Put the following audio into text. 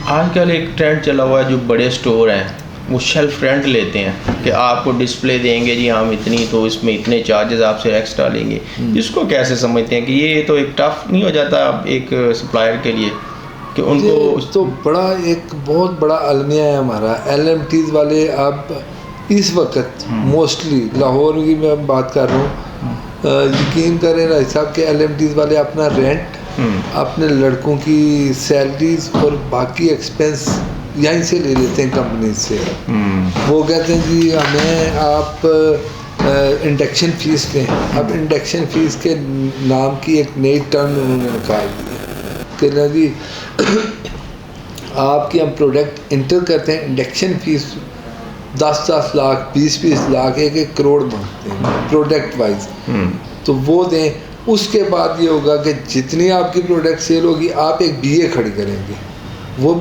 आजकल एक ट्रेंड चला हुआ है, जो बड़े स्टोर हैं वो सेल्फ रेंट लेते हैं कि आपको डिस्प्ले देंगे जी हम इतनी, तो इसमें इतने चार्जेस आपसे एक्स्ट्रा लेंगे। इसको कैसे समझते हैं कि ये तो एक टफ नहीं हो जाता एक सप्लायर के लिए कि उनको तो बड़ा एक बहुत बड़ा अलमिया है हमारा LMTs वाले। अब इस वक्त मोस्टली लाहौर की मैं बात कर रहा हूँ, यकीन करें ना साहब के LMTs वाले अपना रेंट, अपने लड़कों की सैलरीज और बाकी एक्सपेंस यहीं से ले लेते हैं कंपनी से। वो कहते हैं जी हमें आप इंडक्शन फ़ीस दें। अब इंडक्शन फ़ीस के नाम की एक नई टर्म उन्होंने निकाल दी कि ना जी आपके हम प्रोडक्ट इंटर करते हैं, इंडक्शन फ़ीस 10-10 लाख 20-20 लाख 1-1 करोड़ मांगते हैं प्रोडक्ट वाइज। तो वो दें। उसके बाद ये होगा कि जितनी आपकी प्रोडक्ट सेल होगी आप एक BA खड़ी करेंगे, वो भी